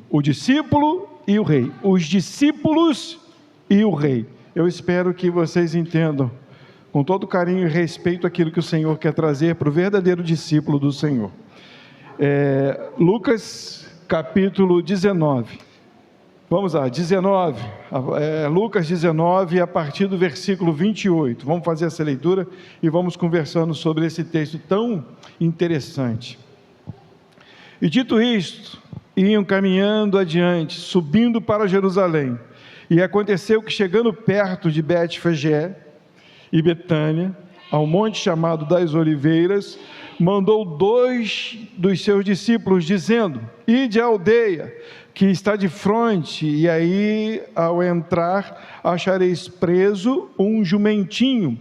o discípulo e o rei. Os discípulos e o rei. Eu espero que vocês entendam com todo carinho e respeito aquilo que o Senhor quer trazer para o verdadeiro discípulo do Senhor. Lucas capítulo 19. Vamos lá, 19, Lucas 19, a partir do versículo 28. Vamos fazer essa leitura e vamos conversando sobre esse texto tão interessante. E dito isto, iam caminhando adiante, subindo para Jerusalém. E aconteceu que, chegando perto de Betfagé e Betânia, ao monte chamado das Oliveiras, mandou 2 dos seus discípulos, dizendo: ide à aldeia que está de fronte, e aí, ao entrar, achareis preso um jumentinho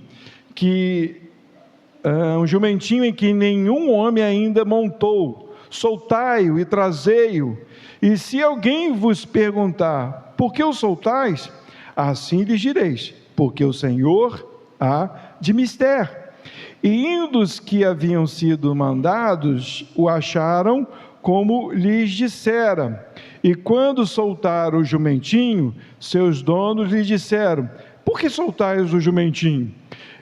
em que nenhum homem ainda montou. Soltai-o e trazei-o. E se alguém vos perguntar: por que o soltais? Assim lhes direis: porque o Senhor há de mister. E indo os que haviam sido mandados, o acharam como lhes dissera. E quando soltaram o jumentinho, seus donos lhes disseram: por que soltais o jumentinho?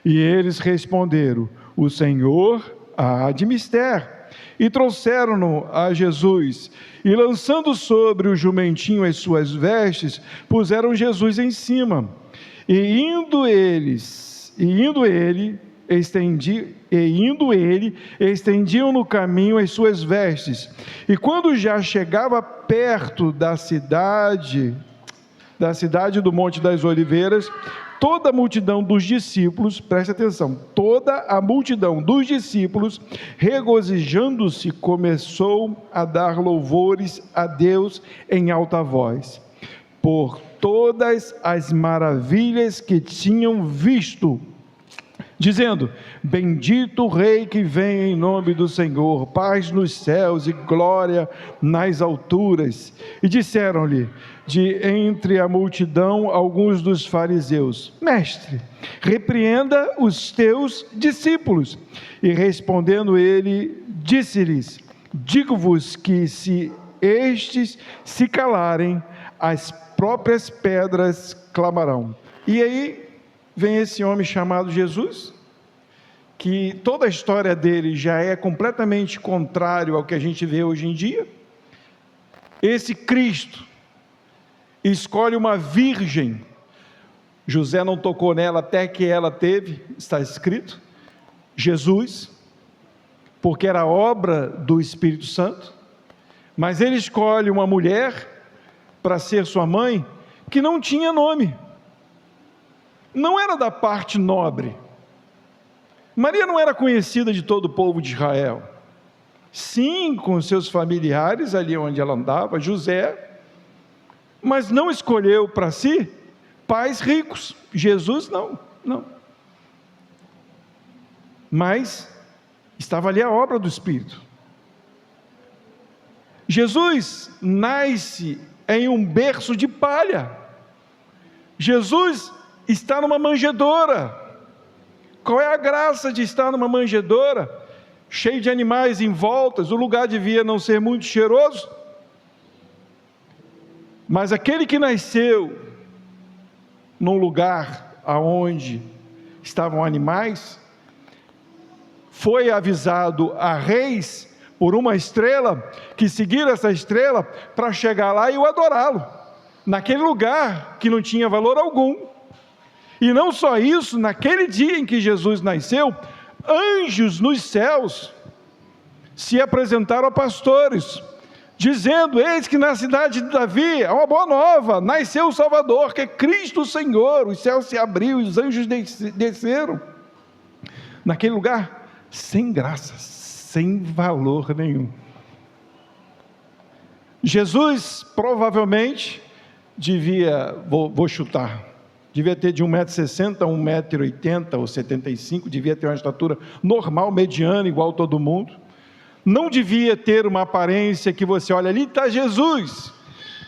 E eles responderam: o Senhor há de mister. E trouxeram-no a Jesus, e lançando sobre o jumentinho as suas vestes, puseram Jesus em cima. E indo ele, estendiam no caminho as suas vestes. E quando já chegava perto da cidade do Monte das Oliveiras, toda a multidão dos discípulos, preste atenção, toda a multidão dos discípulos, regozijando-se, começou a dar louvores a Deus em alta voz, por todas as maravilhas que tinham visto, dizendo: bendito o Rei que vem em nome do Senhor, paz nos céus e glória nas alturas. E disseram-lhe de entre a multidão alguns dos fariseus: mestre, repreenda os teus discípulos. E respondendo ele, disse-lhes: digo-vos que se estes se calarem, as próprias pedras clamarão. E aí vem esse homem chamado Jesus, que toda a história dele já é completamente contrário ao que a gente vê hoje em dia. Esse Cristo escolhe uma virgem. José não tocou nela até que ela teve, está escrito, Jesus, porque era obra do Espírito Santo. Mas ele escolhe uma mulher para ser sua mãe, que não tinha nome, não era da parte nobre. Maria não era conhecida de todo o povo de Israel. Sim, com seus familiares ali onde ela andava, José, mas não escolheu para si pais ricos. Jesus não. Mas estava ali a obra do Espírito. Jesus nasce em um berço de palha. Jesus está numa manjedoura. Qual é a graça de estar numa manjedoura, cheio de animais em voltas? O lugar devia não ser muito cheiroso. Mas aquele que nasceu num lugar aonde estavam animais, foi avisado a reis por uma estrela, que seguiram essa estrela para chegar lá e o adorá-lo, naquele lugar que não tinha valor algum. E não só isso, naquele dia em que Jesus nasceu, anjos nos céus se apresentaram a pastores, dizendo: eis que na cidade de Davi há uma boa nova, nasceu o Salvador, que é Cristo o Senhor. Os céus se abriram e os anjos desceram. Naquele lugar, sem graça, sem valor nenhum. Jesus provavelmente devia, vou chutar, devia ter de 1,60 m, 1,80 m ou 75 m, devia ter uma estatura normal, mediana, igual a todo mundo. Não devia ter uma aparência que você olha ali, está Jesus,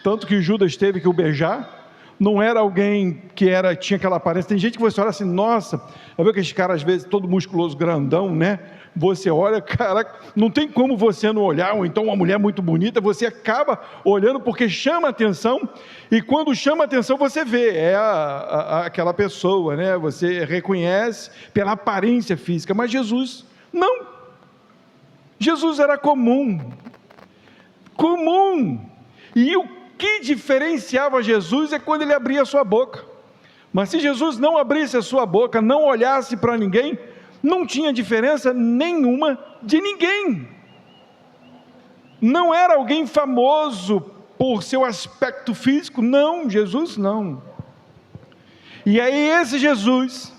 tanto que Judas teve que o beijar. não era alguém que tinha aquela aparência. Tem gente que você olha assim, nossa, eu vejo aqueles caras às vezes todo musculoso, grandão, né? Você olha, caraca, não tem como você não olhar, ou então uma mulher muito bonita, você acaba olhando porque chama atenção, e quando chama atenção você vê, aquela pessoa, né? Você reconhece pela aparência física, mas Jesus, não. Jesus era comum, e o que diferenciava Jesus é quando ele abria a sua boca. Mas se Jesus não abrisse a sua boca, não olhasse para ninguém, não tinha diferença nenhuma de ninguém. Não era alguém famoso por seu aspecto físico, não, Jesus não. E aí esse Jesus,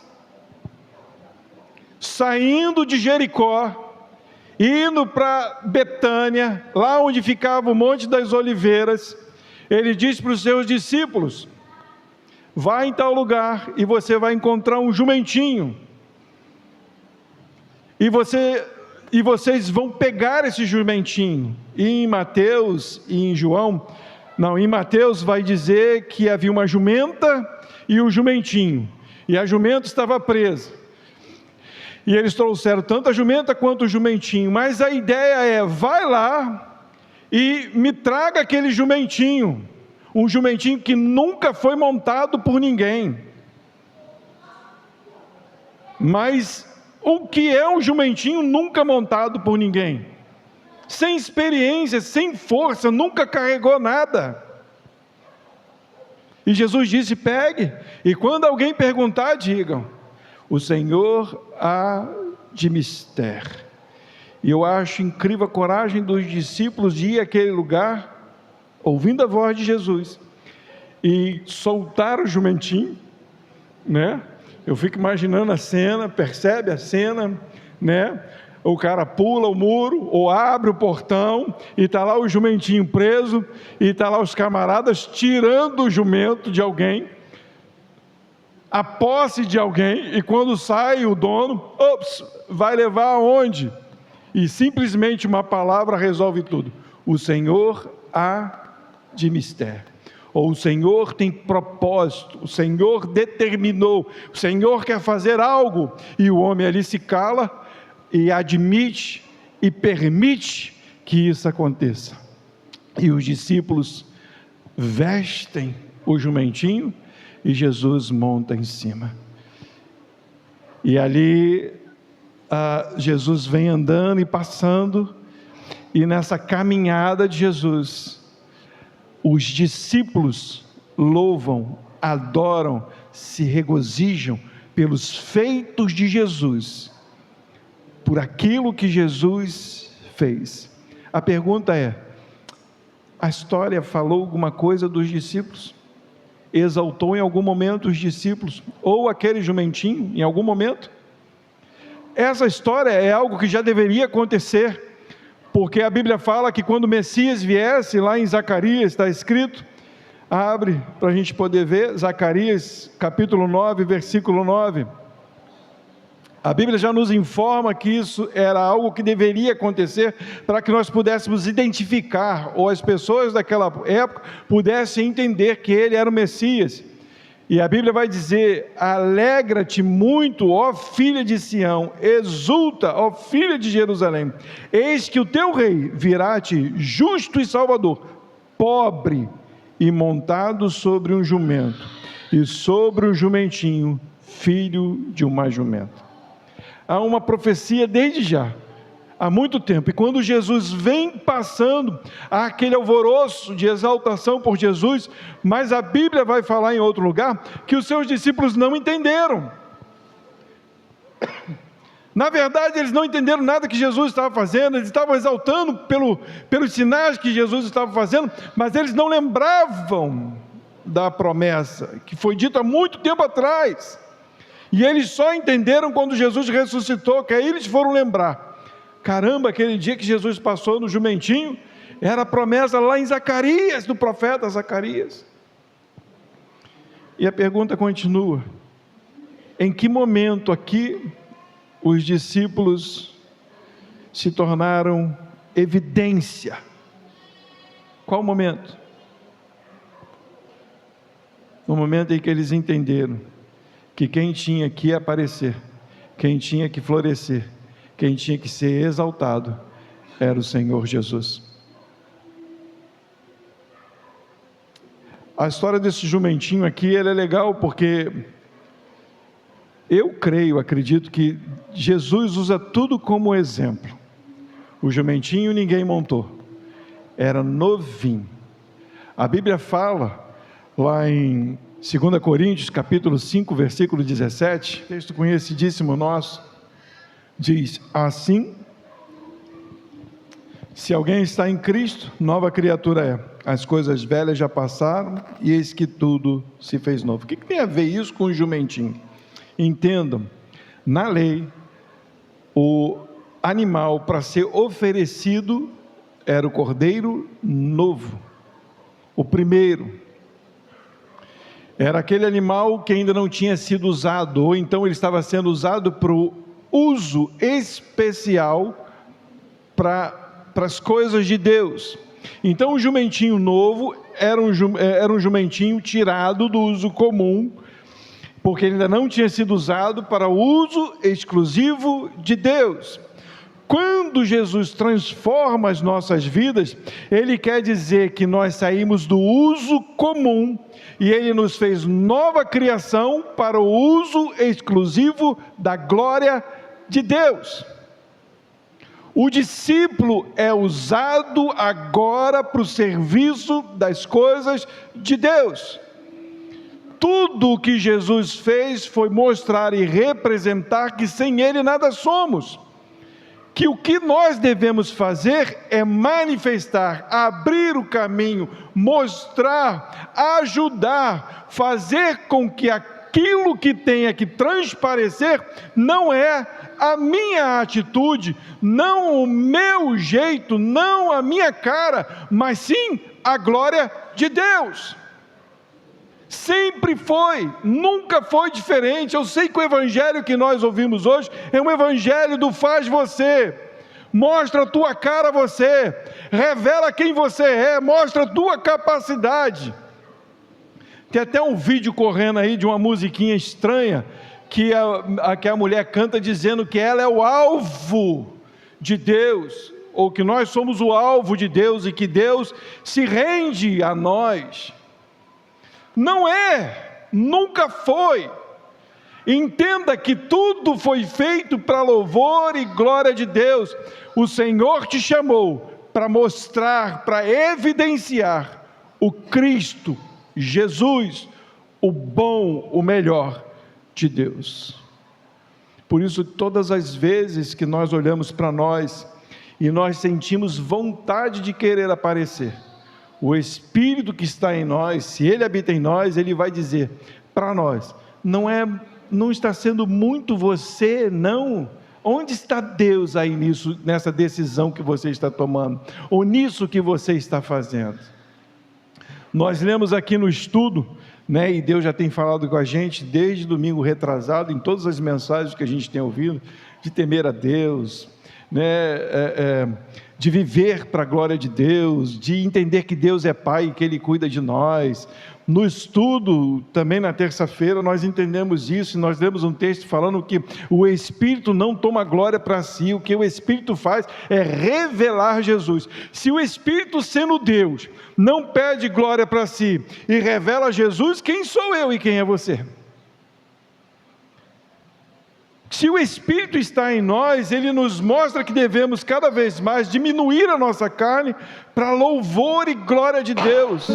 saindo de Jericó, indo para Betânia, lá onde ficava o Monte das Oliveiras, ele diz para os seus discípulos: vai em tal lugar e você vai encontrar um jumentinho, e vocês vão pegar esse jumentinho. E em Mateus e em João, não, em Mateus vai dizer que havia uma jumenta e um jumentinho, e a jumenta estava presa, e eles trouxeram tanto a jumenta quanto o jumentinho, mas a ideia é: vai lá e me traga aquele jumentinho, um jumentinho que nunca foi montado por ninguém. Mas o que é um jumentinho nunca montado por ninguém? Sem experiência, sem força, nunca carregou nada. E Jesus disse: pegue, e quando alguém perguntar, digam: o Senhor há de mister. E eu acho incrível a coragem dos discípulos de ir àquele lugar, ouvindo a voz de Jesus, e soltar o jumentinho, né? Eu fico imaginando a cena, percebe a cena, né? O cara pula o muro, ou abre o portão, e está lá o jumentinho preso, e está lá os camaradas tirando o jumento de alguém, a posse de alguém, e quando sai o dono, vai levar aonde? E simplesmente uma palavra resolve tudo: o Senhor há de mister. Ou o Senhor tem propósito, o Senhor determinou, o Senhor quer fazer algo, e o homem ali se cala e admite e permite que isso aconteça. E os discípulos vestem o jumentinho e Jesus monta em cima. E ali Jesus vem andando e passando, e nessa caminhada de Jesus, os discípulos louvam, adoram, se regozijam pelos feitos de Jesus, por aquilo que Jesus fez. A pergunta é: a história falou alguma coisa dos discípulos? Exaltou em algum momento os discípulos? Ou aquele jumentinho em algum momento? Essa história é algo que já deveria acontecer, porque a Bíblia fala que quando o Messias viesse, lá em Zacarias está escrito, abre para a gente poder ver, Zacarias capítulo 9, versículo 9, a Bíblia já nos informa que isso era algo que deveria acontecer, para que nós pudéssemos identificar, ou as pessoas daquela época pudessem entender que ele era o Messias. E a Bíblia vai dizer: alegra-te muito, ó filha de Sião, exulta, ó filha de Jerusalém, eis que o teu rei virá-te justo e salvador, pobre e montado sobre um jumento, e sobre um jumentinho, filho de uma jumenta. Há uma profecia desde já, há muito tempo, e quando Jesus vem passando, há aquele alvoroço de exaltação por Jesus, mas a Bíblia vai falar em outro lugar, que os seus discípulos não entenderam. Na verdade, eles não entenderam nada que Jesus estava fazendo, eles estavam exaltando pelos sinais que Jesus estava fazendo, mas eles não lembravam da promessa, que foi dita há muito tempo atrás, e eles só entenderam quando Jesus ressuscitou, que aí eles foram lembrar: caramba, aquele dia que Jesus passou no jumentinho, era a promessa lá em Zacarias, do profeta Zacarias. E a pergunta continua: em que momento aqui os discípulos se tornaram evidência? Qual momento? no momento em que eles entenderam que quem tinha que aparecer, quem tinha que florescer, quem tinha que ser exaltado, era o Senhor Jesus. A história desse jumentinho aqui, ela é legal porque eu acredito que Jesus usa tudo como exemplo. O jumentinho ninguém montou, era novinho. A Bíblia fala, lá em 2 Coríntios, capítulo 5, versículo 17, texto conhecidíssimo nosso, diz assim: se alguém está em Cristo, nova criatura é. As coisas velhas já passaram e eis que tudo se fez novo. O que tem a ver isso com o jumentinho? Entendam, na lei, o animal para ser oferecido era o cordeiro novo, o primeiro. Era aquele animal que ainda não tinha sido usado, ou então ele estava sendo usado para o uso especial para as coisas de Deus. Então o jumentinho novo era um jumentinho tirado do uso comum, porque ele ainda não tinha sido usado para o uso exclusivo de Deus. Quando Jesus transforma as nossas vidas, Ele quer dizer que nós saímos do uso comum e Ele nos fez nova criação para o uso exclusivo da glória de Deus. O discípulo é usado agora para o serviço das coisas de Deus. Tudo o que Jesus fez foi mostrar e representar que sem Ele nada somos. Que o que nós devemos fazer é manifestar, abrir o caminho, mostrar, ajudar, fazer com que aquilo que tenha que transparecer não é a minha atitude, não o meu jeito, não a minha cara, mas sim a glória de Deus. Sempre foi, nunca foi diferente. Eu sei que o evangelho que nós ouvimos hoje é um evangelho do faz você, mostra a tua cara a você, revela quem você é, mostra a tua capacidade. Tem até um vídeo correndo aí de uma musiquinha estranha, que a mulher canta dizendo que ela é o alvo de Deus, ou que nós somos o alvo de Deus e que Deus se rende a nós. Não é, nunca foi. Entenda que tudo foi feito para louvor e glória de Deus. O Senhor te chamou para mostrar, para evidenciar o Cristo, Jesus, o bom, o melhor de Deus. Por isso, todas as vezes que nós olhamos para nós e nós sentimos vontade de querer aparecer, o Espírito que está em nós, se Ele habita em nós, Ele vai dizer para nós: não está sendo muito você, não. Onde está Deus aí nisso, nessa decisão que você está tomando? Ou nisso que você está fazendo? Nós lemos aqui no estudo, né, e Deus já tem falado com a gente desde domingo retrasado, em todas as mensagens que a gente tem ouvido, de temer a Deus, né, de viver para a glória de Deus, de entender que Deus é Pai e que Ele cuida de nós. No estudo, também na terça-feira, nós entendemos isso, e nós lemos um texto falando que o Espírito não toma glória para si, o que o Espírito faz é revelar Jesus. Se o Espírito, sendo Deus, não pede glória para si e revela Jesus, quem sou eu e quem é você? Se o Espírito está em nós, Ele nos mostra que devemos cada vez mais diminuir a nossa carne para louvor e glória de Deus.